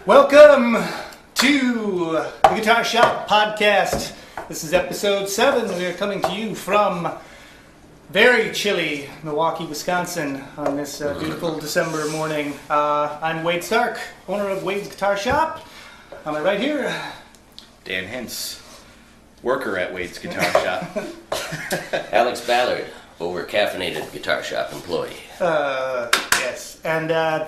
Welcome to the Guitar Shop Podcast. This is episode 7. We are coming to you from very chilly Milwaukee, Wisconsin on this beautiful December morning. I'm Wade Stark, owner of Wade's Guitar Shop. On my right here, Dan Hintz, worker at Wade's Guitar Shop. Alex Ballard, over-caffeinated guitar shop employee. Yes, and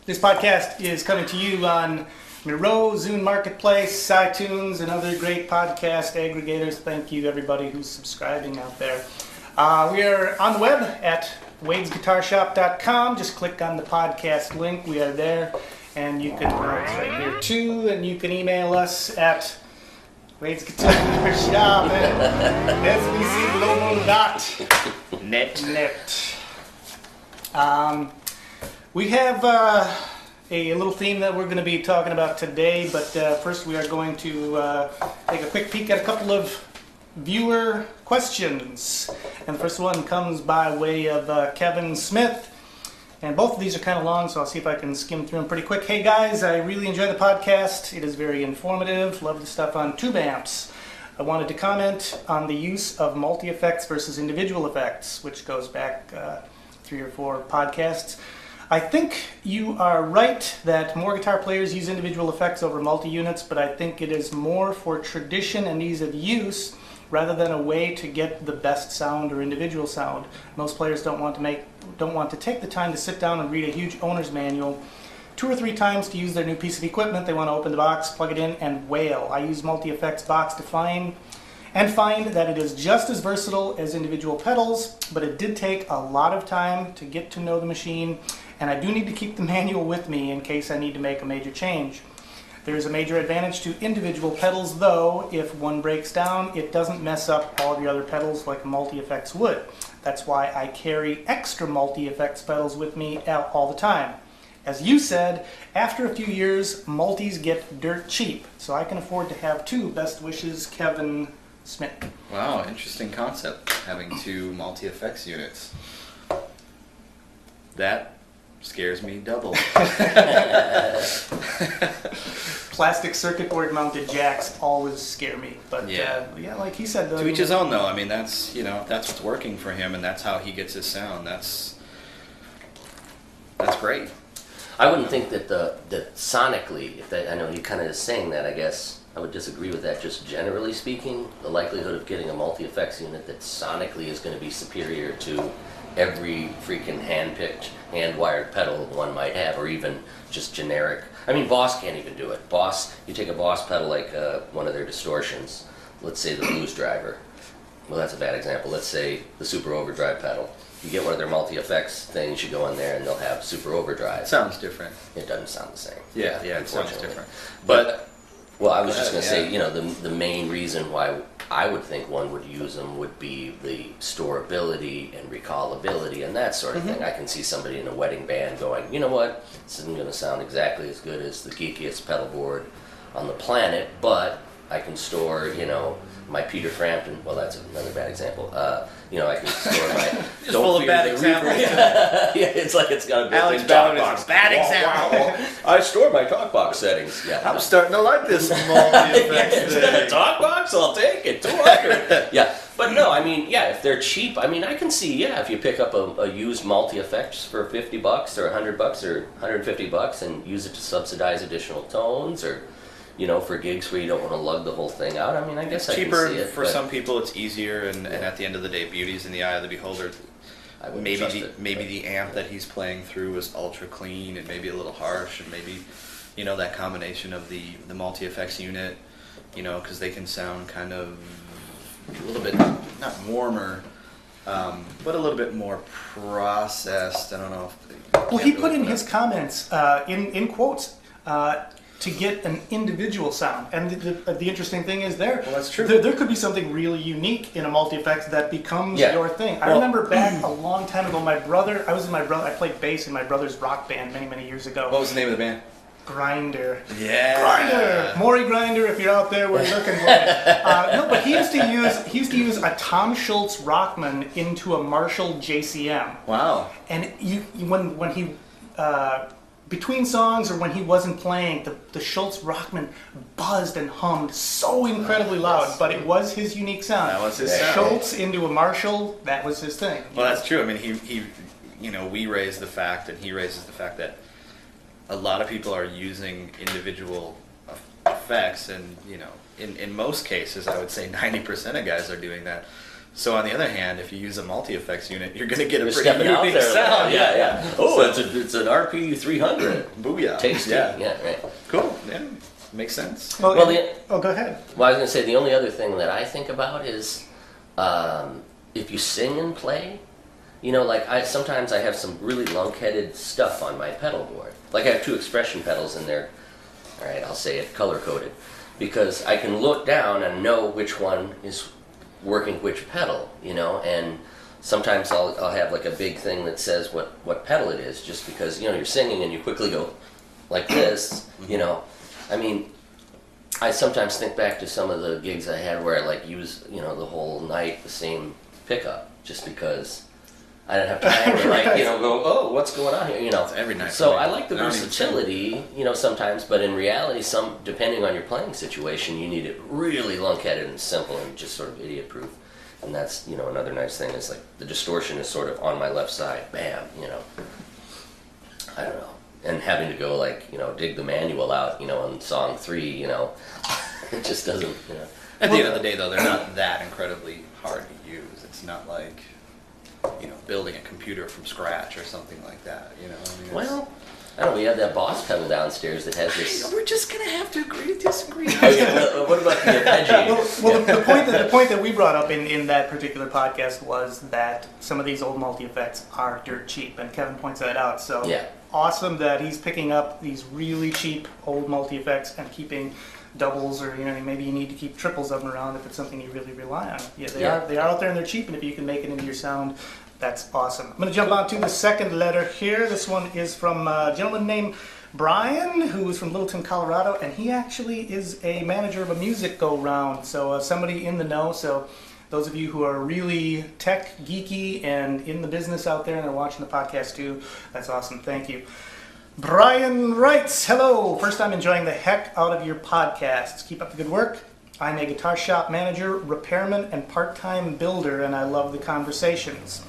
this podcast is coming to you on Miro, Zune Marketplace, iTunes, and other great podcast aggregators. Thank you, everybody who's subscribing out there. We are on the web at wadesguitarshop.com. Just click on the podcast link. We are there. And you can, it's right here too, and you can email us at wadesguitarshop at svcglobal.net. We have a little theme that we're going to be talking about today, but first we are going to take a quick peek at a couple of viewer questions. And the first one comes by way of Kevin Smith. And both of these are kind of long, so I'll see if I can skim through them pretty quick. Hey guys, I really enjoy the podcast. It is very informative. Love the stuff on tube amps. I wanted to comment on the use of multi-effects versus individual effects, which goes back 3 or 4 podcasts. I think you are right that more guitar players use individual effects over multi-units, but I think it is more for tradition and ease of use rather than a way to get the best sound or individual sound. Most players don't want to take the time to sit down and read a huge owner's manual 2 or 3 times to use their new piece of equipment. They want to open the box, plug it in, and wail. I use multi-effects box to find that it is just as versatile as individual pedals, but it did take a lot of time to get to know the machine, and I do need to keep the manual with me in case I need to make a major change. There is a major advantage to individual pedals, though. If one breaks down, it doesn't mess up all the other pedals like multi-effects would. That's why I carry extra multi-effects pedals with me all the time. As you said, after a few years, multis get dirt cheap, so I can afford to have 2. Best wishes, Kevin Smith. Wow, interesting concept, having 2 multi-effects units. That scares me double. Plastic circuit board mounted jacks always scare me, but yeah, like he said, to each his own though. I mean, that's that's what's working for him, and that's how he gets his sound. That's great. I wouldn't think that that sonically, I know he kind of is saying that, I guess I would disagree with that. Just generally speaking, the likelihood of getting a multi-effects unit that sonically is going to be superior to every freaking hand-picked, hand-wired pedal one might have, or even just generic. I mean, Boss can't even do it. Boss, you take a Boss pedal like one of their distortions, let's say the Blues Driver. Well, that's a bad example. Let's say the Super Overdrive pedal. You get one of their multi-effects things, you go in there and they'll have Super Overdrive. It sounds different. It doesn't sound the same. Yeah, it sounds different. But well, I was just going to say, the main reason why I would think one would use them would be the storability and recallability and that sort of thing. I can see somebody in a wedding band going, you know what, this isn't going to sound exactly as good as the geekiest pedal board on the planet, but I can store, my Peter Frampton, well, that's another bad example. I can store my... Just full of bad examples. Yeah, it's like it's got a built-in talk box. Bad example. I store my talk box settings. Yeah, I'm starting to like this multi-effects It's got a talk box, I'll take it. 200. Yeah, but no, I mean, if they're cheap, I mean, I can see, if you pick up a used multi-effects for $50 or $100 or $150 and use it to subsidize additional tones or... for gigs where you don't want to lug the whole thing out. I mean, I guess it's cheaper I can see it. For some people, it's easier, and at the end of the day, beauty's in the eye of the beholder. Maybe the amp that he's playing through is ultra clean and maybe a little harsh, and maybe that combination of the multi-effects unit, because they can sound kind of a little bit not warmer, but a little bit more processed. I don't know if. Well, he put in his comments in quotes. To get an individual sound, and the interesting thing is that's true. There could be something really unique in a multi-effects that becomes your thing. I remember back a long time ago, I played bass in my brother's rock band many years ago. What was the name of the band? Grinder. Yeah. Grinder. Maury Grinder, if you're out there, we're looking for it. No, but he used to use a Tom Schultz Rockman into a Marshall JCM. Wow. And when he between songs or when he wasn't playing, the Schultz Rockman buzzed and hummed so incredibly loud, but it was his unique sound. That was his sound. Schultz into a Marshall, that was his thing. Well, that's true. I mean, he we raised the fact, and he raises the fact that a lot of people are using individual effects, and in most cases, I would say 90% of guys are doing that. So on the other hand, if you use a multi-effects unit, you're going to get a pretty unique sound. Yeah. Oh, it's an RP 300. Booyah. Tasty. Yeah. Right. Cool. Yeah. Makes sense. Well, go ahead. Well, I was going to say, the only other thing that I think about is if you sing and play, sometimes I have some really lunk-headed stuff on my pedal board. Like I have 2 expression pedals and they're, all right, I'll say it, color-coded. Because I can look down and know which one is working which pedal, and sometimes I'll have like a big thing that says what pedal it is, just because, you're singing and you quickly go like this, I mean, I sometimes think back to some of the gigs I had where I like use, the whole night the same pickup, just because I didn't have time to right. go, oh, what's going on here, It's every night. So I like the versatility, sometimes, but in reality, depending on your playing situation, you need it really lunk-headed and simple and just sort of idiot-proof. And that's, another nice thing is like the distortion is sort of on my left side, bam, I don't know. And having to go like, dig the manual out, on song 3, it just doesn't, At the end of the day, though, they're not that incredibly hard to use. It's not like, building a computer from scratch or something like that, I mean, well, I don't know, we have that Boss pedal downstairs that has this... We're just going to have to agree to disagree. What about the arpeggio? Well, the point that we brought up in that particular podcast was that some of these old multi-effects are dirt cheap, and Kevin points that out, so awesome that he's picking up these really cheap old multi-effects and keeping doubles, or maybe you need to keep triples of them around if it's something you really rely on. They are out there and they're cheap, and if you can make it into your sound, that's awesome. I'm going to jump on to the second letter here. This one is from a gentleman named Brian, who is from Littleton, Colorado, and he actually is a manager of a music go-round, so somebody in the know. So those of you who are really tech geeky and in the business out there and are watching the podcast too, that's awesome. Thank you. Brian writes, hello, first time enjoying the heck out of your podcasts. Keep up the good work. I'm a guitar shop manager, repairman, and part-time builder, and I love the conversations.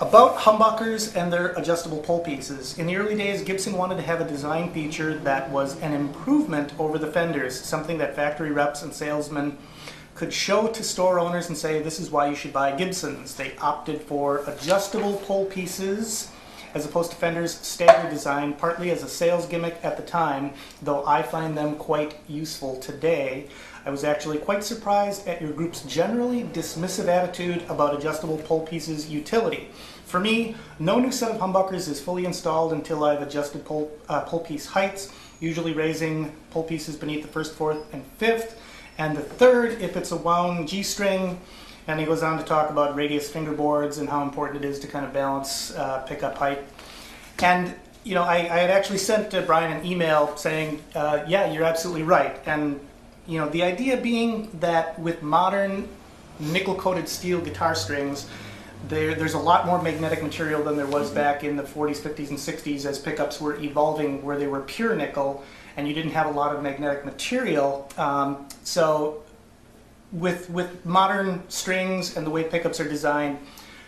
About humbuckers and their adjustable pull pieces. In the early days, Gibson wanted to have a design feature that was an improvement over the Fenders, something that factory reps and salesmen could show to store owners and say, this is why you should buy Gibsons. They opted for adjustable pull pieces as opposed to Fender's standard design, partly as a sales gimmick at the time, though I find them quite useful today. I was actually quite surprised at your group's generally dismissive attitude about adjustable pull pieces' utility. For me, no new set of humbuckers is fully installed until I've adjusted pull piece heights, usually raising pull pieces beneath the 1st, 4th, and 5th, and the 3rd if it's a wound G-string. And he goes on to talk about radius fingerboards and how important it is to kind of balance pickup height. And I had actually sent Brian an email saying, yeah, you're absolutely right. And the idea being that with modern nickel-coated steel guitar strings, there's a lot more magnetic material than there was back in the 40s, 50s, and 60s as pickups were evolving, where they were pure nickel, and you didn't have a lot of magnetic material. So with modern strings and the way pickups are designed,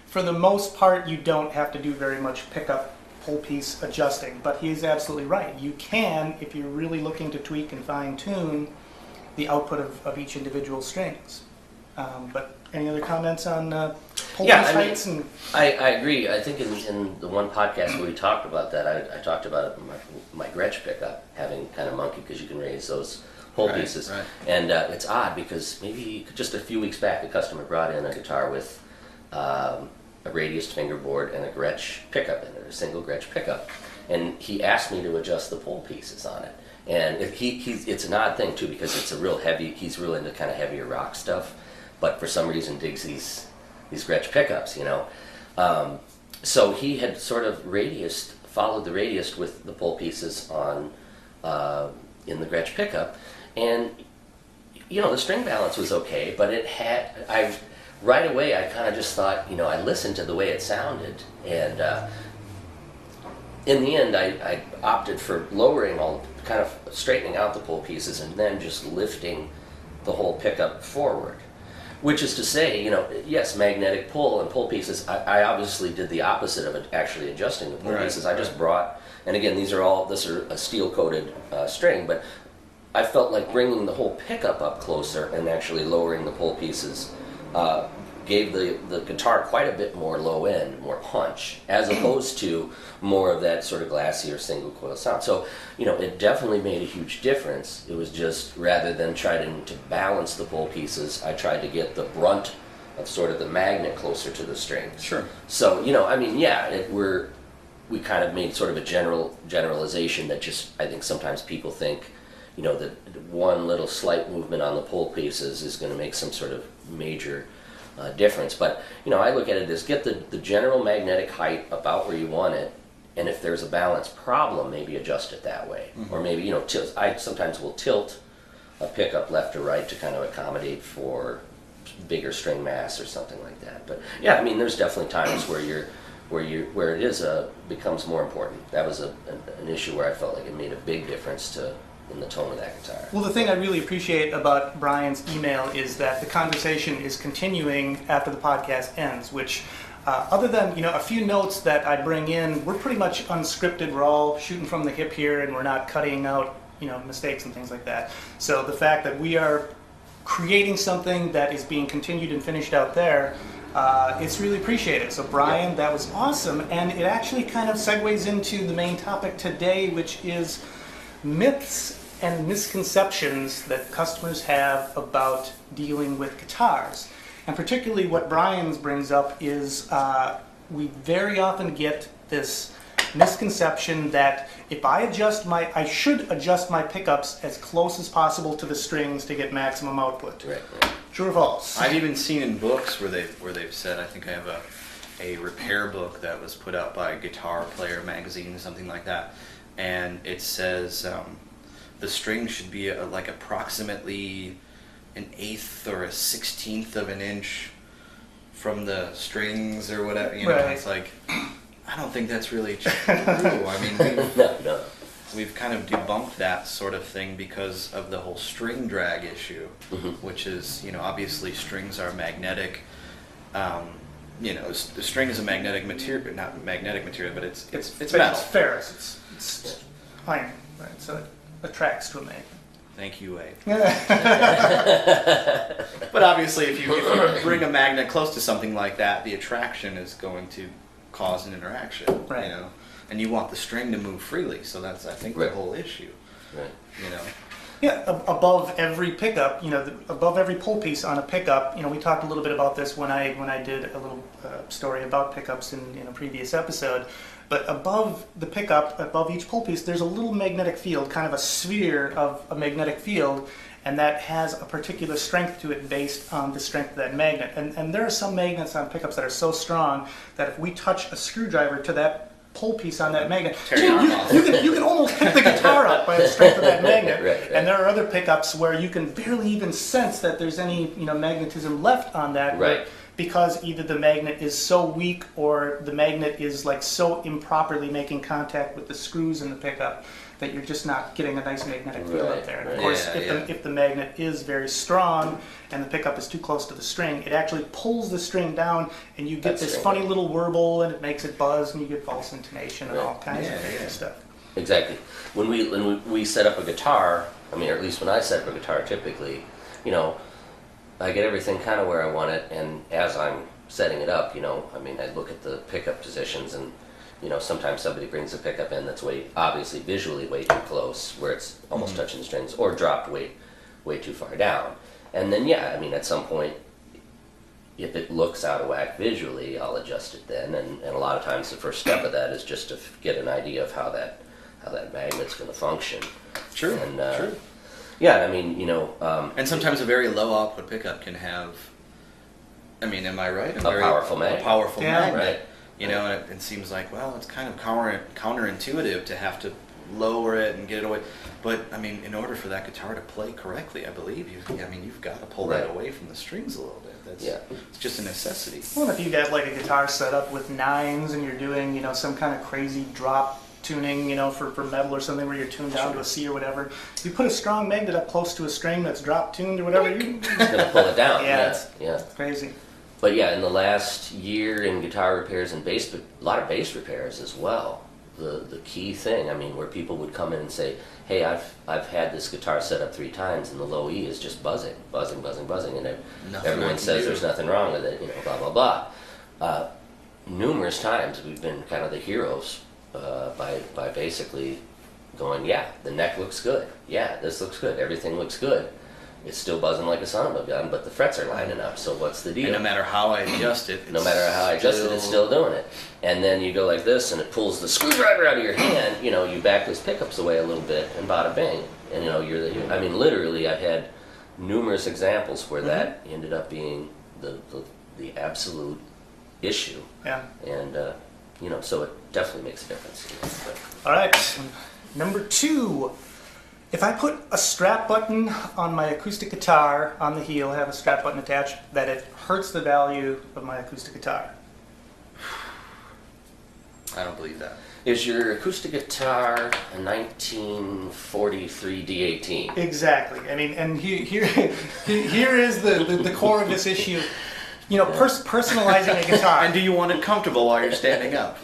for the most part, you don't have to do very much pickup pull piece adjusting. But he's absolutely right. You can, if you're really looking to tweak and fine-tune the output of each individual strings. But any other comments on pull piece heights? I agree. I think in the one podcast where we talked about that, I talked about my Gretsch pickup having kind of monkey, because you can raise those pull pieces. Right. And it's odd because maybe just a few weeks back, a customer brought in a guitar with a radiused fingerboard and a Gretsch pickup in it, a single Gretsch pickup. And he asked me to adjust the pull pieces on it. And it's an odd thing too, because it's a real heavy, he's real into kind of heavier rock stuff, but for some reason digs these Gretsch pickups, So he had sort of followed the radius with the pull pieces on in the Gretsch pickup. And, the string balance was okay, but right away I kind of just thought, I listened to the way it sounded, and in the end, I opted for lowering kind of straightening out the pull pieces and then just lifting the whole pickup forward. Which is to say, yes, magnetic pull and pull pieces. I obviously did the opposite of it, actually adjusting the pull pieces. I just brought, and again, this are a steel-coated string, but I felt like bringing the whole pickup up closer and actually lowering the pull pieces gave the guitar quite a bit more low end, more punch, as opposed to more of that sort of glassy or single coil sound. So, it definitely made a huge difference. It was just, rather than trying to balance the pull pieces, I tried to get the brunt of sort of the magnet closer to the strings. Sure. So, we kind of made sort of a generalization that just, I think sometimes people think, that one little slight movement on the pull pieces is going to make some sort of major difference. But I look at it as get the general magnetic height about where you want it, and if there's a balance problem, maybe adjust it that way. Or maybe tilt. I sometimes will tilt a pickup left or right to kind of accommodate for bigger string mass or something like that. But yeah, I mean, there's definitely times where it is becomes more important. That was an issue where I felt like it made a big difference in the tone of that guitar. Well, the thing I really appreciate about Brian's email is that the conversation is continuing after the podcast ends, which other than a few notes that I bring in, we're pretty much unscripted. We're all shooting from the hip here, and we're not cutting out mistakes and things like that. So the fact that we are creating something that is being continued and finished out there, it's really appreciated. So Brian, that was awesome, and it actually kind of segues into the main topic today, which is myths and misconceptions that customers have about dealing with guitars. And particularly what Brian brings up is we very often get this misconception that if I should adjust my pickups as close as possible to the strings to get maximum output. Right. True or false? I've even seen in books where they've said, I think I have a repair book that was put out by Guitar Player magazine, something like that, and it says the string should be like approximately an 1/8 or a 1/16 of an inch from the strings or whatever. Right. It's like, I don't think that's really true. I mean, No. we've kind of debunked that sort of thing because of the whole string drag issue, which is, obviously strings are magnetic. The string is a magnetic material, not magnetic material, but it's metal. It's ferrous. It's iron, right? So it attracts to a magnet. Thank you, Wade. But obviously, if you bring a magnet close to something like that, the attraction is going to cause an interaction, right. And you want the string to move freely, so that's, I think, the whole issue. Right. Yeah, above every pickup, above every pull piece on a pickup, we talked a little bit about this when I did a little story about pickups in a previous episode. But above the pickup, above each pull piece, there's a little magnetic field, kind of a sphere of a magnetic field, and that has a particular strength to it based on the strength of that magnet. And there are some magnets on pickups that are so strong that if we touch a screwdriver to that pull piece on that magnet, you can almost pick the guitar up by the strength of that magnet. Right. And there are other pickups where you can barely even sense that there's any magnetism left on that. Right. Because either the magnet is so weak or the magnet is like so improperly making contact with the screws in the pickup that you're just not getting a nice magnetic field up there. And of course, if the magnet is very strong and the pickup is too close to the string, it actually pulls the string down and you get this funny little warble and it makes it buzz and you get false intonation and all kinds of crazy stuff. Exactly. When we set up a guitar, or at least when I set up a guitar, typically, I get everything kind of where I want it, and as I'm setting it up, I look at the pickup positions, and sometimes somebody brings a pickup in that's obviously visually way too close, where it's almost touching the strings, or dropped way too far down. And then at some point, if it looks out of whack visually, I'll adjust it then. And a lot of times the first step of that is just to get an idea of how that magnet's going to function. True. And, true. Yeah, and sometimes a very low output pickup can have, am I right? A powerful magnet. A powerful magnet. Right. And it seems like, well, it's kind of counterintuitive to have to lower it and get it away. But, in order for that guitar to play correctly, I believe you've got to pull that away from the strings a little bit. It's just a necessity. Well, if you got like a guitar set up with nines and you're doing, some kind of crazy drop tuning, for metal or something where you're tuned down to a C or whatever. You put a strong magnet up close to a string that's drop tuned or whatever, it's gonna pull it down. It's yeah. crazy. But yeah, in the last year in guitar repairs and bass, but a lot of bass repairs as well. The key thing, I mean, where people would come in and say, "Hey, I've had this guitar set up 3 times, and the low E is just buzzing, and everyone says there's nothing wrong with it, blah blah blah." Numerous times we've been kind of the heroes by basically going, "Yeah, the neck looks good. Yeah, this looks good. Everything looks good. It's still buzzing like a son of a gun, but the frets are lining up, so what's the deal?" And no matter how I adjust it, it's still doing it. And then you go like this, and it pulls the screwdriver out of your hand. You back those pickups away a little bit, and bada bing. And I mean, literally, I've had numerous examples where that ended up being the absolute issue. Yeah. And so it definitely makes a difference. All right, number 2. If I put a strap button on my acoustic guitar on the heel, have a strap button attached, that it hurts the value of my acoustic guitar. I don't believe that. Is your acoustic guitar a 1943 D18? Exactly. I mean, and here is the core of this issue. Personalizing a guitar. And do you want it comfortable while you're standing up?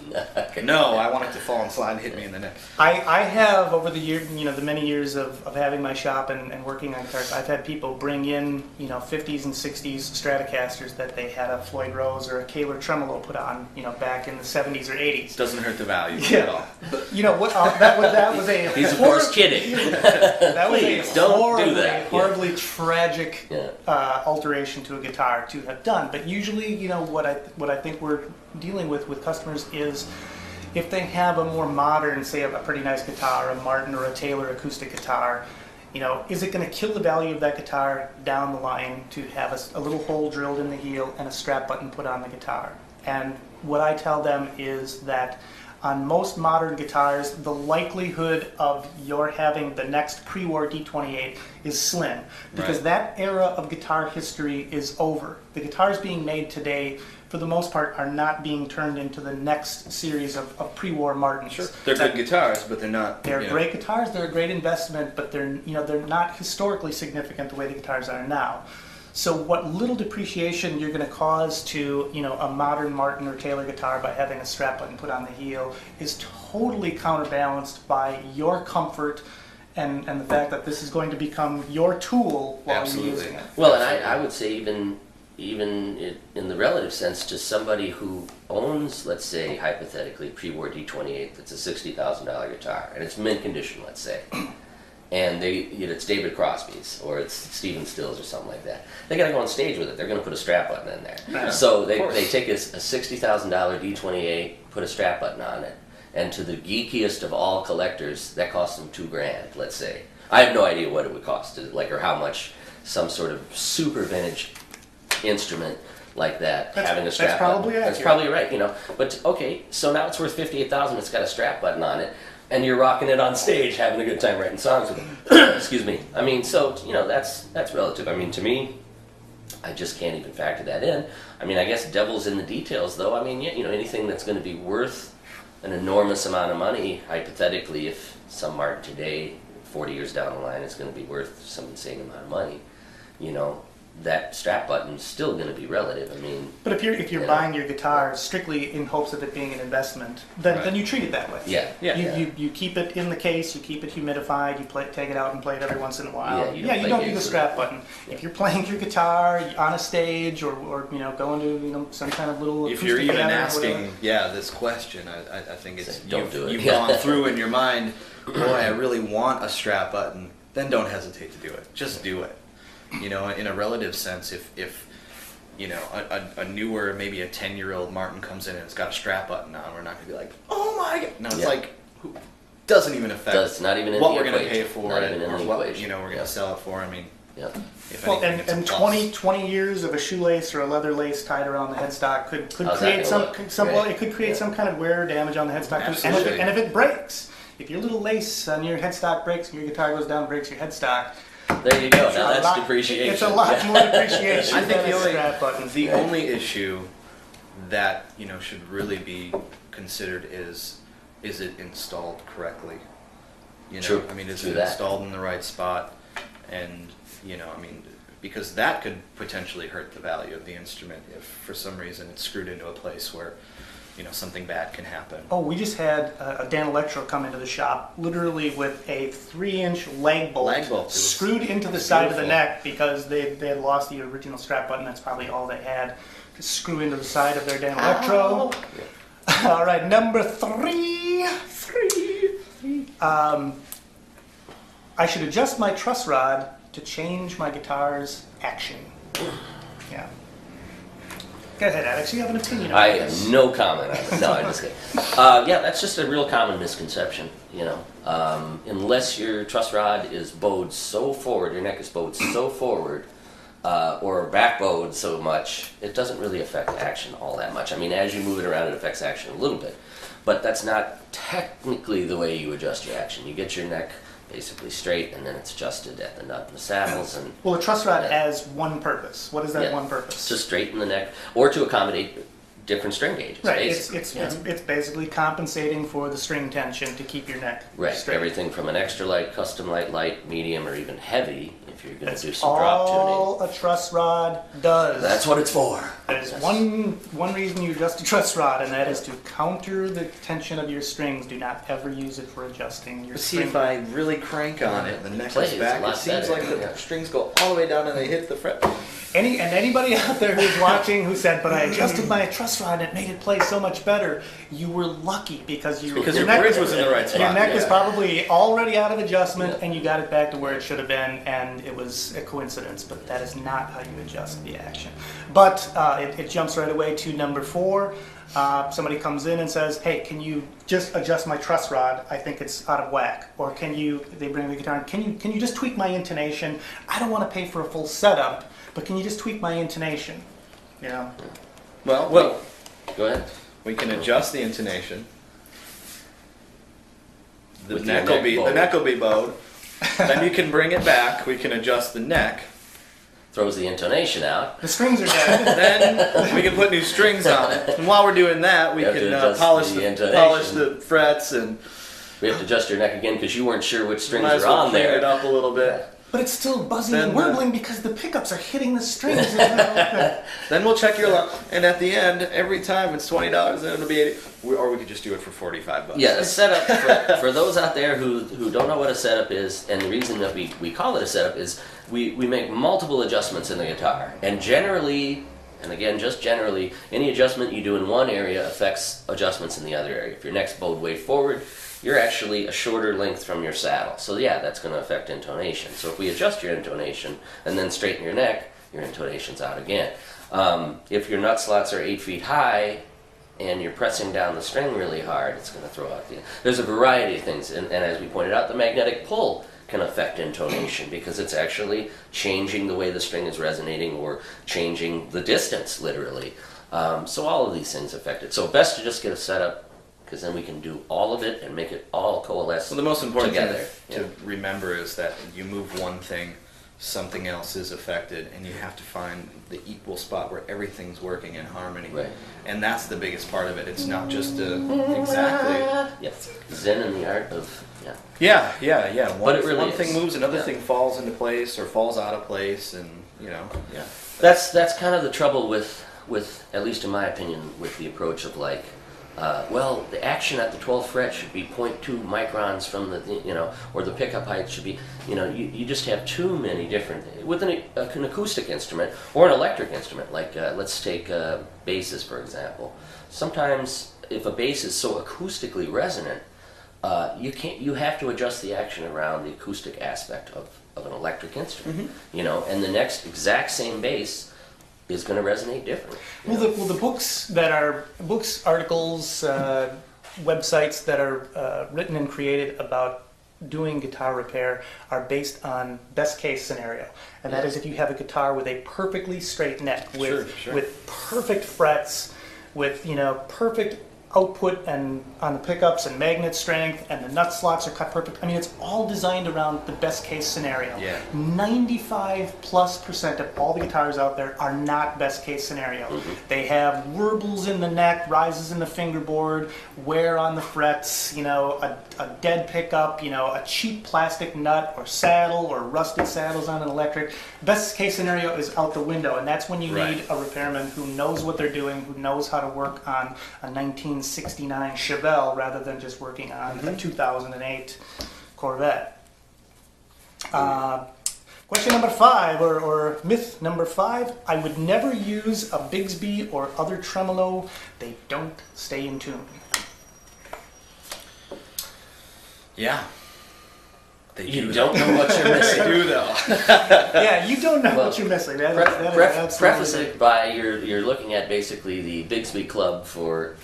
No, I want it to fall and slide and hit me in the neck. I have, over the year, the many years of having my shop and working on guitars, I've had people bring in, 50s and 60s Stratocasters that they had a Floyd Rose or a Kahler tremolo put on, back in the 70s or 80s. Doesn't hurt the value at all. But, what? That was a. He's of course kidding. That was Please, a don't do that. horribly tragic alteration to a guitar to have done. But usually, what I think we're dealing with customers is if they have a more modern, say a pretty nice guitar, a Martin or a Taylor acoustic guitar, is it going to kill the value of that guitar down the line to have a little hole drilled in the heel and a strap button put on the guitar? And what I tell them is that on most modern guitars, the likelihood of your having the next pre-war D28 is slim, because that era of guitar history is over. The guitars being made today, for the most part, are not being turned into the next series of pre-war Martins. Sure, they're good guitars, but they're not. They're great guitars. They're a great investment, but they're not historically significant the way the guitars are now. So what little depreciation you're going to cause to a modern Martin or Taylor guitar by having a strap button put on the heel is totally counterbalanced by your comfort and the fact that this is going to become your tool while you're using it. Well, and I would say even in the relative sense to somebody who owns, let's say hypothetically, pre-war D28 that's a $60,000 guitar and it's mint condition, let's say. And it's David Crosby's or it's Stephen Stills or something like that. They got to go on stage with it. They're going to put a strap button in there. Yeah, so they take a $60,000 D28, put a strap button on it, and to the geekiest of all collectors, that costs them $2,000. Let's say. I have no idea what it would cost, or how much some sort of super vintage instrument like that having a strap button. That's probably right. But okay, so now it's worth $58,000. It's got a strap button on it. And you're rocking it on stage, having a good time writing songs with it. Excuse me. I mean, so, that's relative. I mean, to me, I just can't even factor that in. I mean, I guess devil's in the details, though. I mean, anything that's going to be worth an enormous amount of money, hypothetically, if some Martin today, 40 years down the line, is going to be worth some insane amount of money, that strap button's still going to be relative. I mean, but if you're buying your guitar strictly in hopes of it being an investment, then you treat it that way. You keep it in the case, you keep it humidified, you take it out and play it every once in a while. You don't do the strap button. If you're playing your guitar on a stage or going to some kind of little if you're even asking this question, I think it's you've gone through in your mind, boy, I really want a strap button. Then don't hesitate to do it. Just do it. In a relative sense, if a newer, maybe a 10-year-old Martin comes in and it's got a strap button on, we're not going to be like, oh my God. No, it's like, doesn't even affect not even in what the we're going to pay for not it even or in what the we're going to sell it for. I mean, if well, anything, and 20 years of a shoelace or a leather lace tied around the headstock could create it could create some kind of wear or damage on the headstock. And if it breaks, if your little lace on your headstock breaks and your guitar goes down and breaks your headstock, there you go. Now that's depreciation. It's a lot more depreciation. I think the only issue that should really be considered is is it installed correctly? You know, True. I mean, is True it that. installed in the right spot? And, you know, I mean, because that could potentially hurt the value of the instrument if for some reason it's screwed into a place where, you know, something bad can happen. Oh, we just had a Dan Electro come into the shop, literally with a 3-inch lag bolt, Lag bolt. It was- screwed into the it's side of the beautiful. neck because they had lost the original strap button. That's probably all they had to screw into the side of their Dan Electro. All right, number 3. I should adjust my truss rod to change my guitar's action. Yeah. Go ahead, Alex. You have an opinion on I this? have no comment on it. No, I'm just kidding. Yeah, that's just a real common misconception, you know. Unless your truss rod is bowed so forward, your neck is bowed so forward, or back bowed so much, it doesn't really affect action all that much. I mean, as you move it around, it affects action a little bit. But that's not technically the way you adjust your action. You get your neck basically straight, and then it's adjusted at the nut and the saddles. And Well, a truss rod Yeah. has one purpose. What is that Yeah. one purpose? to straighten the neck, or to accommodate different string gauges. Right, it's, basically. it's basically compensating for the string tension to keep your neck Right, straight. everything from an extra light, custom light, medium, or even heavy, if you're going to do some drop tuning. All a truss rod does. That's what it's for. That is Yes. one reason you adjust a truss rod, and that is to counter the tension of your strings. Do not ever use it for adjusting your But see, string. if I really crank on it, the neck Plays is a back. lot It seems better, like the yeah. strings go all the way down and they hit the fret. Anybody out there who's watching who said, "But I adjusted my truss rod and it made it play so much better," you were lucky because Because your bridge was in the right spot. Your neck was Yeah. probably already out of adjustment, Yeah. and you got it back to where it should have been, and it was a coincidence. But that is not how you adjust the action. But it jumps right away to number 4. Somebody comes in and says, "Hey, can you just adjust my truss rod? I think it's out of whack." Or can you? They bring the guitar. Can you just tweak my intonation? I don't want to pay for a full setup, but can you just tweak my intonation? You know. Well, Go ahead. we can adjust the intonation. The With your neck will neck be bowed. the neck will be bowed. Then you can bring it back. We can adjust the neck. Throws the intonation out. The strings are dead. Then we can put new strings on it. And while we're doing that, we You have to can adjust polish the the intonation. frets and We have to adjust your neck again because you weren't sure which strings might as are well on clean there. it up a little bit. But it's still buzzing Then, and warbling because the pickups are hitting the strings. Then we'll check your luck. And at the end, every time it's $20, and it'll be $80. Or we could just do it for $45. Yeah, a setup, for those out there who don't know what a setup is, and the reason that we call it a setup is we make multiple adjustments in the guitar. And generally, and again, just generally, any adjustment you do in one area affects adjustments in the other area. If your neck's bowed way forward, you're actually a shorter length from your saddle. So yeah, that's going to affect intonation. So if we adjust your intonation and then straighten your neck, your intonation's out again. If your nut slots are 8 feet high and you're pressing down the string really hard, it's going to throw out the... There's a variety of things, and as we pointed out, the magnetic pull can affect intonation because it's actually changing the way the string is resonating or changing the distance, literally. So all of these things affect it. So best to just get a setup, because then we can do all of it and make it all coalesce Well, the most important together. thing to remember is that you move one thing, something else is affected, and you have to find the equal spot where everything's working in harmony. Right. And that's the biggest part of it. It's not just exactly. Yes, Zen in the art of, Yeah. But it really one is. thing moves, another Yeah. thing falls into place or falls out of place, and yeah. That's kind of the trouble with at least in my opinion, with the approach of like, well, the action at the 12th fret should be 0.2 microns from the, or the pickup height should be, you just have too many different, with an acoustic instrument or an electric instrument, like let's take basses for example. Sometimes if a bass is so acoustically resonant, you have to adjust the action around the acoustic aspect of an electric instrument, and the next exact same bass is going to resonate differently. Well, the books that are articles, websites that are written and created about doing guitar repair are based on best case scenario, and that is if you have a guitar with a perfectly straight neck with Sure. with perfect frets, with perfect output and on the pickups and magnet strength, and the nut slots are cut perfect. I mean, it's all designed around the best case scenario. Yeah. 95+% of all the guitars out there are not best case scenario. They have warbles in the neck, rises in the fingerboard, wear on the frets, you know, a dead pickup, you know, a cheap plastic nut or saddle or rusted saddles on an electric. Best case scenario is out the window, and that's when you Right. need a repairman who knows what they're doing, who knows how to work on a 1969 Chevelle rather than just working on a 2008 Corvette. Question number 5, or myth number 5, I would never use a Bigsby or other tremolo. They don't stay in tune. Yeah. They You do don't know what you're missing. They do though. Yeah, you don't know Well, what you're missing. That is absolutely Preface it by you're looking at basically the Bigsby Club for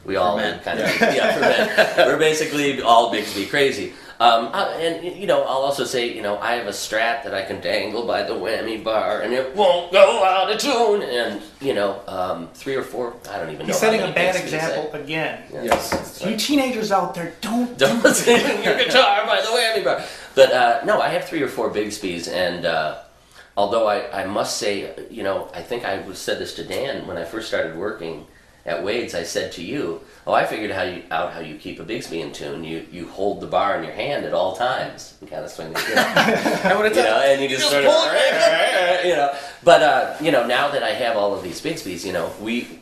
we all men. kind of for men. We're basically all Bigsby crazy. And you know, I'll also say, you know, I have a Strat that I can dangle by the whammy bar, and it won't go out of tune. And you know, 3 or 4, I don't even know. He's setting how a many bad Bigsbys example again. Yeah. Yes. You teenagers out there, don't Don't sing your guitar by the whammy bar. But no, I have 3 or 4 Bigsbys, and although I must say, you know, I think I said this to Dan when I first started working at Wade's. I said to you, "Oh, I figured out how you keep a Bigsby in tune. You hold the bar in your hand at all times and kind of swing the guitar, you know, and you just sort of, you know." But you know, now that I have all of these Bigsbys, you know, we've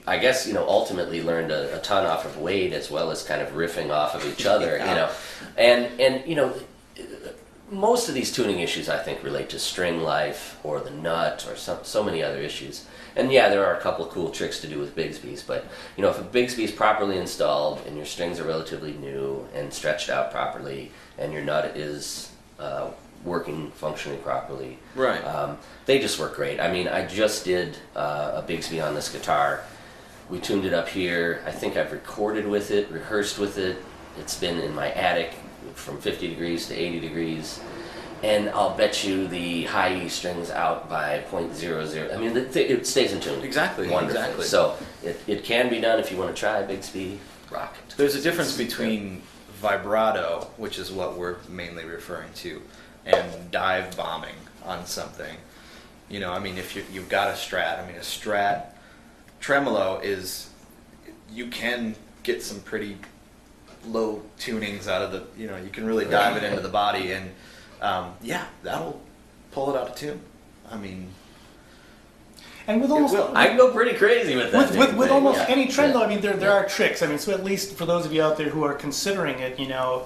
I guess, you know, ultimately learned a ton off of Wade, as well as kind of riffing off of each other, you know, and you know, most of these tuning issues I think relate to string life or the nut or so many other issues. And yeah, there are a couple of cool tricks to do with Bigsbys, but you know, if a Bigsby is properly installed and your strings are relatively new and stretched out properly, and your nut is working functionally properly, Right. They just work great. I mean, I just did a Bigsby on this guitar. We tuned it up here. I think I've recorded with it, rehearsed with it. It's been in my attic from 50 degrees to 80 degrees. And I'll bet you the high E strings out by 0.00. I mean, it stays in tune. Exactly. Wonderfully. Exactly. So it can be done if you want to try Bigsby. Rock it. There's a difference between vibrato, which is what we're mainly referring to, and dive bombing on something. You know, I mean, if you've got a Strat, I mean, a Strat tremolo is, you can get some pretty low tunings out of the, you know, you can really dive it into the body, and yeah, that'll pull it out of tune. I mean, And with almost will. I can go pretty crazy with that. with almost Yeah. any trend, Yeah. though, I mean, there are tricks. I mean, so at least for those of you out there who are considering it, you know,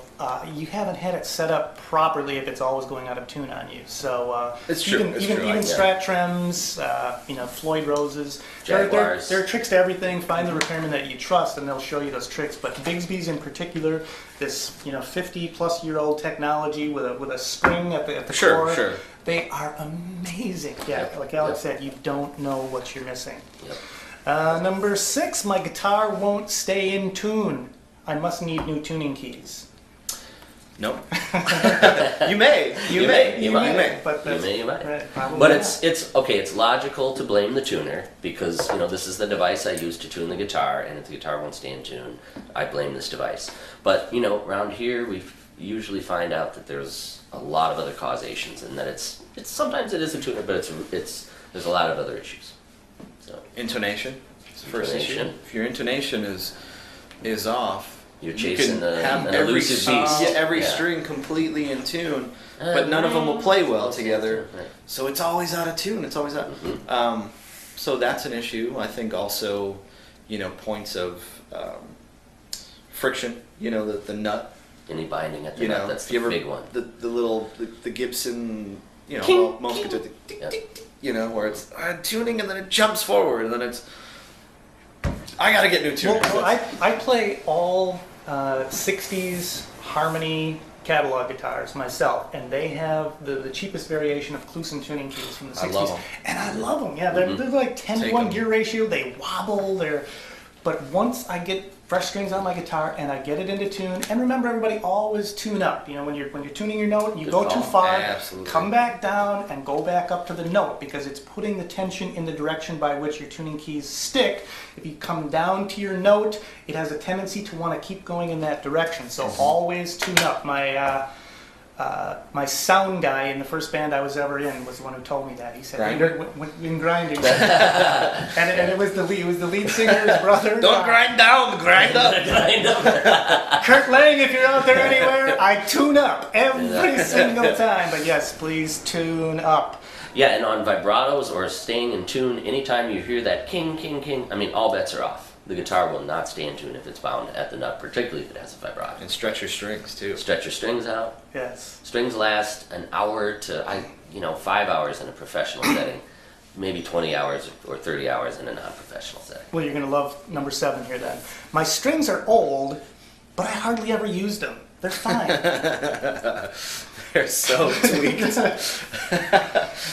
you haven't had it set up properly if it's always going out of tune on you. So It's true, even it's even, true, even yeah. Strat trems, you know, Floyd Roses, there Jaguars. are tricks to everything. Find the repairman that you trust, and they'll show you those tricks. But Bigsby's in particular, this 50-plus-year-old technology with a spring at the Sure, core. sure. They are amazing. Yeah, Yep, like Alex yep. said, you don't know what you're missing. Yep. Number 6, my guitar won't stay in tune. I must need new tuning keys. nope. You may. You may. You might. But that's, You might. right, probably But not. it's okay. It's logical to blame the tuner because, you know, this is the device I use to tune the guitar, and if the guitar won't stay in tune, I blame this device. But you know, around here we usually find out that there's a lot of other causations, and that it's sometimes it is a tuner, but there's a lot of other issues. So Intonation. It's the first issue. Intonation. If your intonation is off, you're you chasing can have an every elusive beast. every Yeah. string completely in tune, but none of them will play well together. Right. So it's always out of tune. It's always out. So that's an issue. I think also, you know, points of friction. You know, the nut. Any binding at the You nut, know, that's if the you ever big one. the little the Gibson. You know, King, most king. guitars. Yeah. You know, where it's tuning and then it jumps forward and then it's. I gotta get new tuners. Well, I play all 60s Harmony catalog guitars myself, and they have the cheapest variation of Kluson tuning keys from the 60s. I love 'em. And I love them. Yeah, they're like 10 to Take 1 'em. gear ratio. They wobble. But once I get fresh strings on my guitar, and I get it into tune. And remember, everybody, always tune up. You know, when you're tuning your note, you go too far, absolutely. come back down and go back up to the note, because it's putting the tension in the direction by which your tuning keys stick. If you come down to your note, it has a tendency to want to keep going in that direction. So always tune up. My sound guy in the first band I was ever in was the one who told me that. He said, in grinding. and it was the lead singer's brother. Don't grind down, grind up. Grind up. Kurt Lang, if you're out there anywhere, I tune up every single time. But yes, please tune up. Yeah, and on vibratos or staying in tune, anytime you hear that king, king, king, I mean, all bets are off. The guitar will not stay in tune if it's bound at the nut, particularly if it has a vibrato. And stretch your strings too. Stretch your strings out. Yes. Strings last an hour to 5 hours in a professional setting, maybe 20 hours or 30 hours in a non-professional setting. Well, you're going to love number 7 here then. My strings are old, but I hardly ever use them. They're fine. They're so tweaked.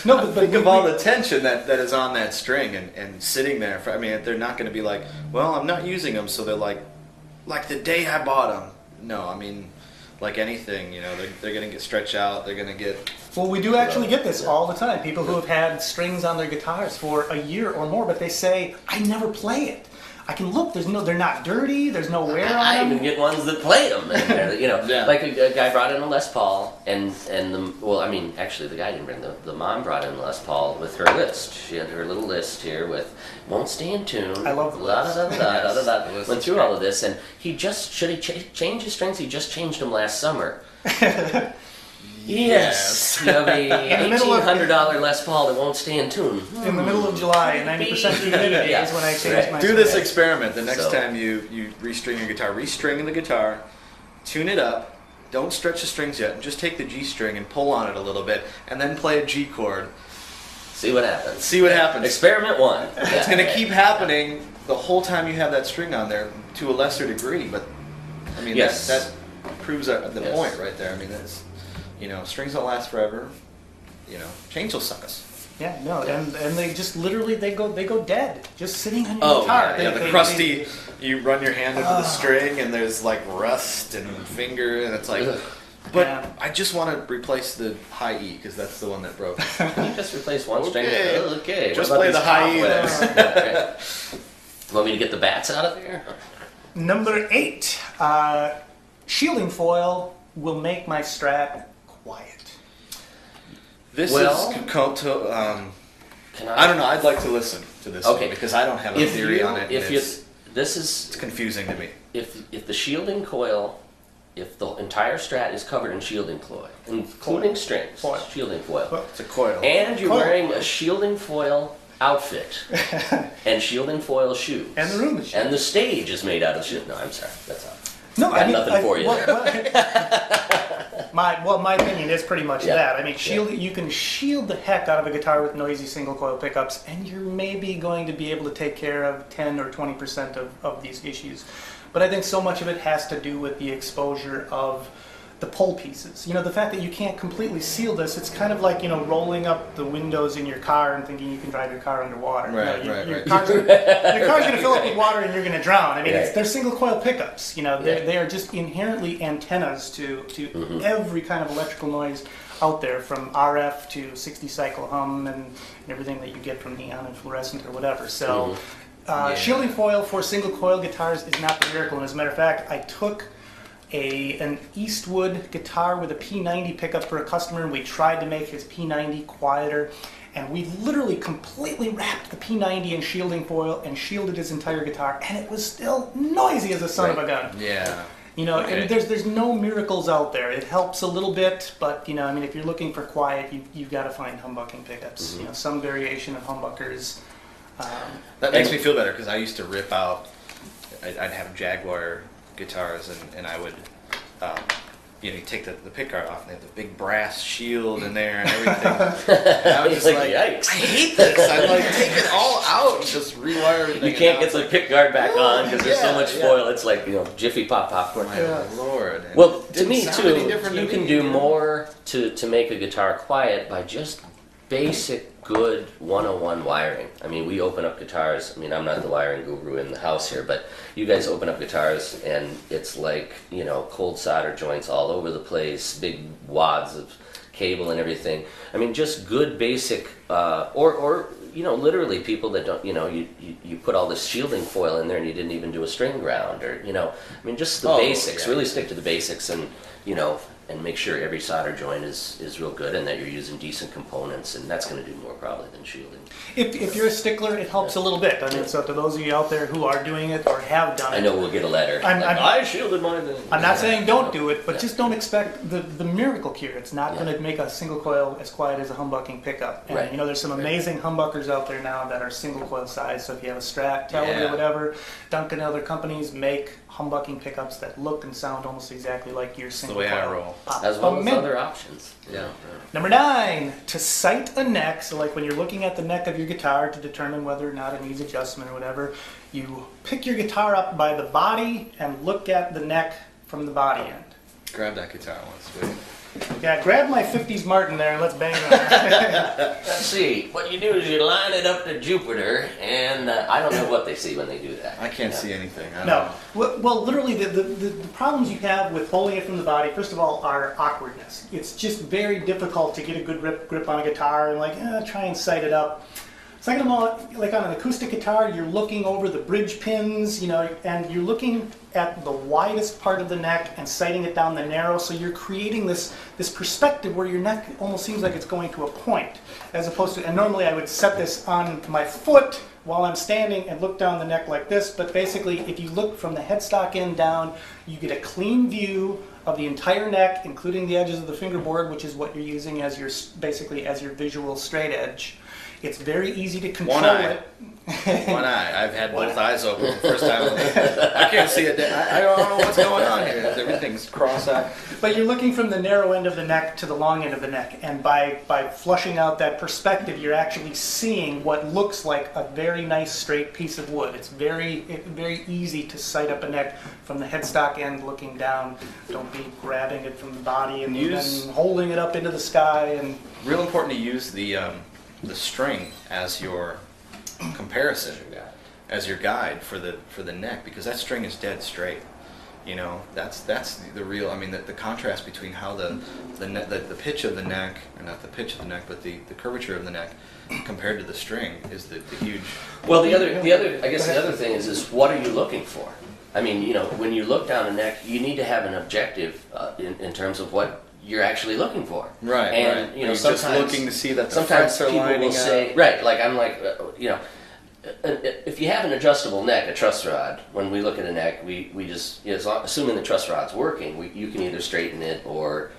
No, but think of all the tension that is on that string and sitting there. They're not going to be like, well, I'm not using them, so they're like the day I bought them. No, like anything, they're going to get stretched out. They're going to get. Well, we do actually get this all the time. People who have had strings on their guitars for a year or more, but they say, I never play it. I can look. They're not dirty. There's no wear on them. I even get ones that play them. And Yeah. Like a guy brought in a Les Paul, actually the guy didn't bring the mom brought in a Les Paul with her list. She had her little list here with won't stay in tune. I love the list. Went through all of this, and he just should he change his strings? He just changed them last summer. Yes. You have a $1,800 Les Paul that won't stay in tune. In the middle of July, 90% humidity is when I change my Do strings. this experiment. The next time you restring your guitar, restring the guitar, tune it up, don't stretch the strings yet, and just take the G string and pull on it a little bit, and then play a G chord. See what happens. See what happens. Experiment 1. It's going to keep happening the whole time you have that string on there, to a lesser degree, but Yes. that proves the point right there. That's, strings don't last forever. Change will suck us. Yeah, no, and they just literally they go dead just sitting on your guitar. The crusty. You run your hand into the string and there's like rust and finger, and it's like. But yeah. I just want to replace the high E because that's the one that broke. Can you just replace one string? Okay. Okay. Just What about play the these high E cobwebs? then. Okay. Want me to get the bats out of there? Number 8, shielding foil will make my Strat quiet. This Well, is Can I don't know. I'd like to listen to this Okay. one because I don't have a theory on it. It's confusing to me. if the shielding coil, if the entire Strat is covered in shielding foil, including strings, Foil. shielding foil, It's a coil. and you're Coil. wearing a shielding foil outfit and shielding foil shoes, And the room is and the stage is made out of shit. No, I'm sorry, that's all. No, Got nothing for you my opinion is pretty much Yeah. that. You can shield the heck out of a guitar with noisy single coil pickups, and you're maybe going to be able to take care of 10 or 20% of these issues. But I think so much of it has to do with the exposure of the pull pieces. The fact that you can't completely seal this, it's kind of like, rolling up the windows in your car and thinking you can drive your car underwater. Right, Your right. car's going to fill up with water and you're going to drown. Right. They're single coil pickups. They are just inherently antennas to every kind of electrical noise out there, from RF to 60 cycle hum and everything that you get from neon and fluorescent or whatever. So shielding foil for single coil guitars is not the miracle. And as a matter of fact, I took an Eastwood guitar with a P90 pickup for a customer, and we tried to make his P90 quieter, and we literally completely wrapped the P90 in shielding foil and shielded his entire guitar, and it was still noisy as a son of a gun. Yeah. And there's no miracles out there. It helps a little bit, but if you're looking for quiet, you've got to find humbucking pickups. Some variation of humbuckers. That makes me feel better because I used to rip out. I'd have Jaguar guitars, and I would, you take the pickguard off, and they have the big brass shield in there and everything. And I was just like, yikes. I hate this. I'd take it all out and just rewire everything. You can't get the pick guard back on because there's so much yeah. foil. It's like Jiffy Pop popcorn. My Lord. And Well, it to didn't me sound too, any different you to can me, do more to make a guitar quiet by just basic, good 101 wiring. I mean, we open up guitars. I mean, I'm not the wiring guru in the house here, but you guys open up guitars and it's like, you know, cold solder joints all over the place, big wads of cable and everything. I mean, just good basic, or you know, literally people that don't, you know, you put all this shielding foil in there and you didn't even do a string ground, or, you know, I mean, just the basics. Yeah. Really stick to the basics, and, you know, and make sure every solder joint is real good and that you're using decent components, and that's going to do more probably than shielding. If you're a stickler, it helps a little bit. I mean, so to those of you out there who are doing it or have done it, I know we'll get a letter. I shielded my thing. I'm not saying don't do it, but just don't expect the miracle cure. It's not going to make a single coil as quiet as a humbucking pickup. And Right. you know, there's some amazing humbuckers out there now that are single coil size. So if you have a Strat, Tele, or whatever, Duncan and other companies make humbucking pickups that look and sound almost exactly like your single the way coil. I roll. Pop. As well as other options. Yeah. Number 9, to sight a neck. So like when you're looking at the neck of your guitar to determine whether or not it needs adjustment or whatever, you pick your guitar up by the body and look at the neck from the body end. Grab that guitar once, please. Yeah, grab my 50s Martin there and let's bang on it. Let's see. What you do is you line it up to Jupiter, and I don't know what they see when they do that. I can't see anything. I don't No. know. Well, literally, the problems you have with holding it from the body, first of all, are awkwardness. It's just very difficult to get a good grip on a guitar and, like, try and sight it up. Second of all, like on an acoustic guitar, you're looking over the bridge pins, you know, and you're looking at the widest part of the neck and sighting it down the narrow, so you're creating this perspective where your neck almost seems like it's going to a point, as opposed to, and normally I would set this on my foot while I'm standing and look down the neck like this, but basically if you look from the headstock end down, you get a clean view of the entire neck, including the edges of the fingerboard, which is what you're using as your, basically as your visual straight edge. It's very easy to control it. One eye. I've had both eyes open the first time. I can't see it. I don't know what's going on here. Everything's cross-eyed. But you're looking from the narrow end of the neck to the long end of the neck, and by flushing out that perspective, you're actually seeing what looks like a very nice straight piece of wood. It's very easy to sight up a neck from the headstock end looking down. Don't be grabbing it from the body and then holding it up into the sky. And real important to use the string as your comparison, as your guide for the neck, because that string is dead straight. You know, that's the real. I mean, the contrast between how the pitch of the neck, or not the pitch of the neck, but the curvature of the neck compared to the string is the huge. Well, the other I guess the other thing is what are you looking for? I mean, you know, when you look down a neck, you need to have an objective in terms of what you're actually looking for. Right. And right. you know, just sometimes looking to see that the sometimes frets are people lining will say, up. right, like I'm like, you know, if you have an adjustable neck, a truss rod, when we look at a neck, we just, you know, assuming the truss rod's working, you can either straighten it or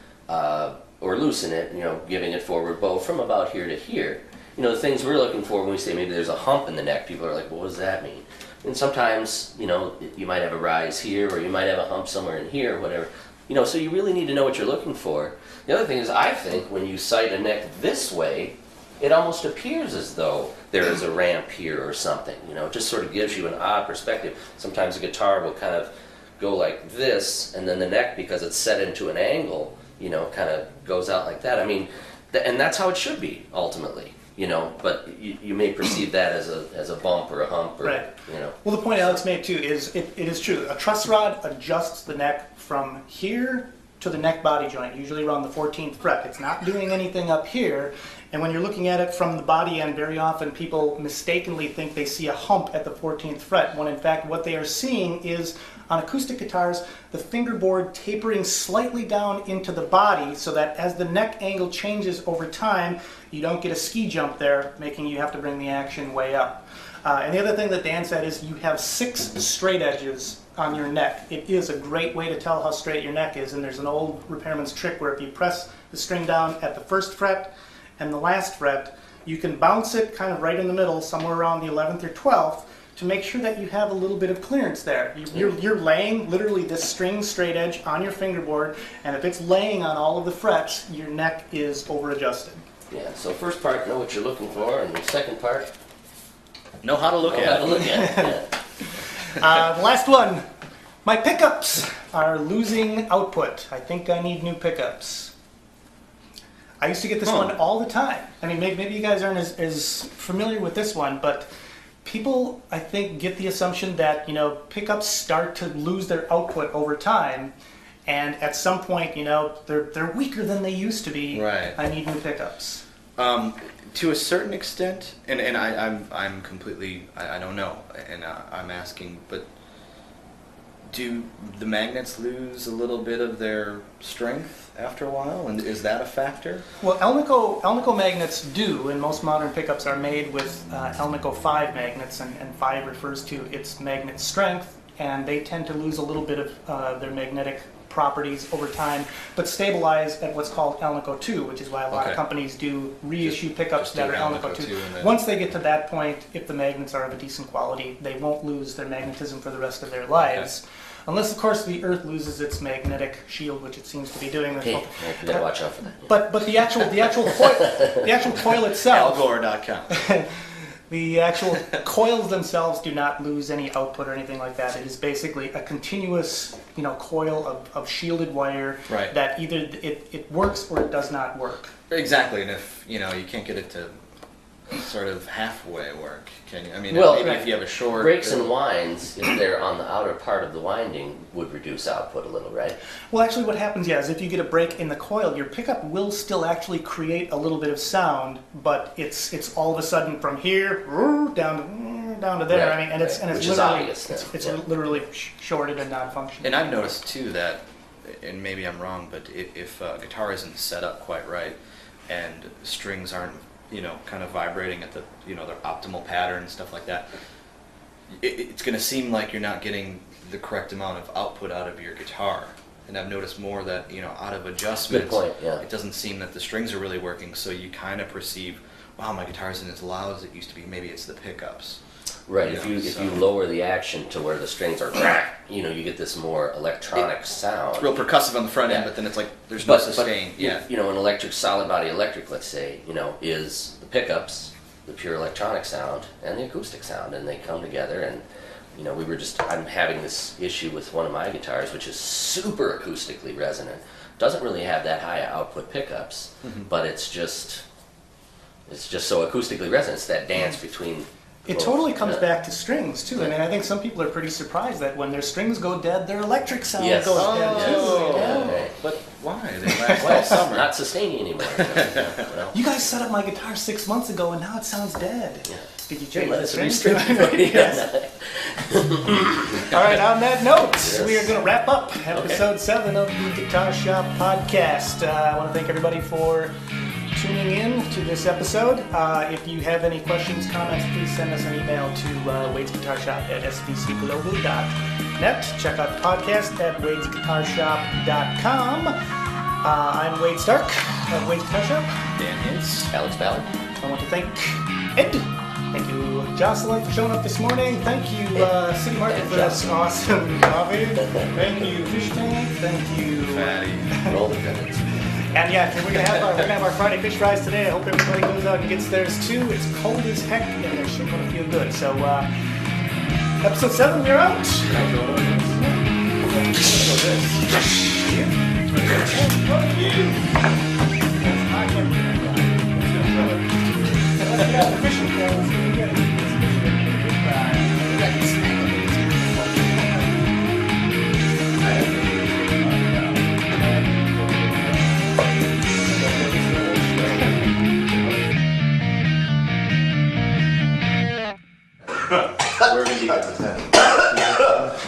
loosen it, you know, giving it forward bow from about here to here. You know, the things we're looking for when we say maybe there's a hump in the neck, people are like, well, what does that mean? And sometimes, you know, you might have a rise here, or you might have a hump somewhere in here, or whatever. You know, so you really need to know what you're looking for. The other thing is, I think when you sight a neck this way, it almost appears as though there is a ramp here or something. You know, it just sort of gives you an odd perspective. Sometimes a guitar will kind of go like this, and then the neck, because it's set into an angle, you know, kind of goes out like that. I mean, and that's how it should be, ultimately. You know, but you may perceive that as a bump or a hump, or, right. You know. Well, the point Alex made too is it is true. A truss rod adjusts the neck from here to the neck body joint, usually around the 14th fret. It's not doing anything up here. And when you're looking at it from the body end, very often people mistakenly think they see a hump at the 14th fret, when in fact what they are seeing is, on acoustic guitars, the fingerboard tapering slightly down into the body, so that as the neck angle changes over time, you don't get a ski jump there, making you have to bring the action way up. And the other thing that Dan said is you have 6 straight edges on your neck. It is a great way to tell how straight your neck is, and there's an old repairman's trick where if you press the string down at the 1st fret and the last fret, you can bounce it kind of right in the middle, somewhere around the 11th or 12th, to make sure that you have a little bit of clearance there. You're laying literally this string straight edge on your fingerboard, and if it's laying on all of the frets, your neck is over adjusted. Yeah, so first part, know what you're looking for, and the second part, know how to look know at how it. to look at it. Yeah. The last one, my pickups are losing output. I think I need new pickups. I used to get this one all the time. I mean, maybe you guys aren't as familiar with this one, but people, I think, get the assumption that, pickups start to lose their output over time, and at some point, they're weaker than they used to be. Right. I need new pickups. To a certain extent, and I'm completely, I don't know, and I'm asking, but do the magnets lose a little bit of their strength after a while, and is that a factor? Well, Alnico magnets do, and most modern pickups are made with Alnico 5 magnets, and 5 refers to its magnet strength, and they tend to lose a little bit of their magnetic properties over time, but stabilize at what's called Alnico 2, which is why a lot of companies do reissue pickups that are Alnico 2. Once they get to that point, if the magnets are of a decent quality, they won't lose their magnetism for the rest of their lives. Unless, of course, the Earth loses its magnetic shield, which it seems to be doing. Hey, you gotta watch out for that. But the actual coil itself, Algore.com. the actual coils themselves do not lose any output or anything like that. It is basically a continuous, coil of shielded wire that either it works or it does not work. Exactly, and if you can't get it to sort of halfway work, can you? I mean, well, maybe if you have a short breaks and winds, if they're on the outer part of the winding, would reduce output a little, right? Well, actually, what happens, is if you get a break in the coil, your pickup will still actually create a little bit of sound, but it's all of a sudden from here down to there. Right, I mean, and it's which literally is obvious, it's literally shorted and non-functional. And I've noticed too that, and maybe I'm wrong, but if a guitar isn't set up quite right, and strings aren't kind of vibrating at the their optimal pattern and stuff like that, it's going to seem like you're not getting the correct amount of output out of your guitar. And I've noticed more that out of adjustments, good point, yeah. It doesn't seem that the strings are really working, so you kind of perceive, wow, my guitar isn't as loud as it used to be. Maybe it's the pickups. Right. If you lower the action to where the strings are, you get this more electronic sound. It's real percussive on the front end, but then it's like there's no sustain. An electric solid body electric, let's say, is the pickups, the pure electronic sound, and the acoustic sound, and they come together. And I'm having this issue with one of my guitars, which is super acoustically resonant. Doesn't really have that high output pickups, but it's just so acoustically resonant. It's that dance between. It totally comes back to strings too. I mean, I think some people are pretty surprised that when their strings go dead, their electric sound goes dead too. Right. But why? They last all summer. Not sustaining anymore. You guys set up my guitar 6 months ago, and now it sounds dead. Yeah. Did you change Let the us strings? restring. Yes. All right. On that note, we are going to wrap up episode 7 of the Guitar Shop podcast. I want to thank everybody for tuning in to this episode. If you have any questions, comments, please send us an email to wadesguitarshop@svcglobal.net. Check out the podcast at wadesguitarshop.com. I'm Wade Stark of Wade's Guitar Shop. Dan Hintz. Alex Ballard. I want to thank Ed. Thank you, Jocelyn, for showing up this morning. Thank you, City Market, for this awesome coffee. Thank you, Fish Tank. Thank you, Fatty. Roll the credits. And we're gonna have our Friday fish fries today. I hope everybody goes out and gets theirs too. It's cold as heck, and they're sure gonna feel good. So, episode 7, we're out.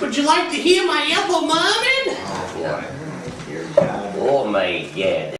Would you like to hear my apple marvin? Yeah. Oh my God.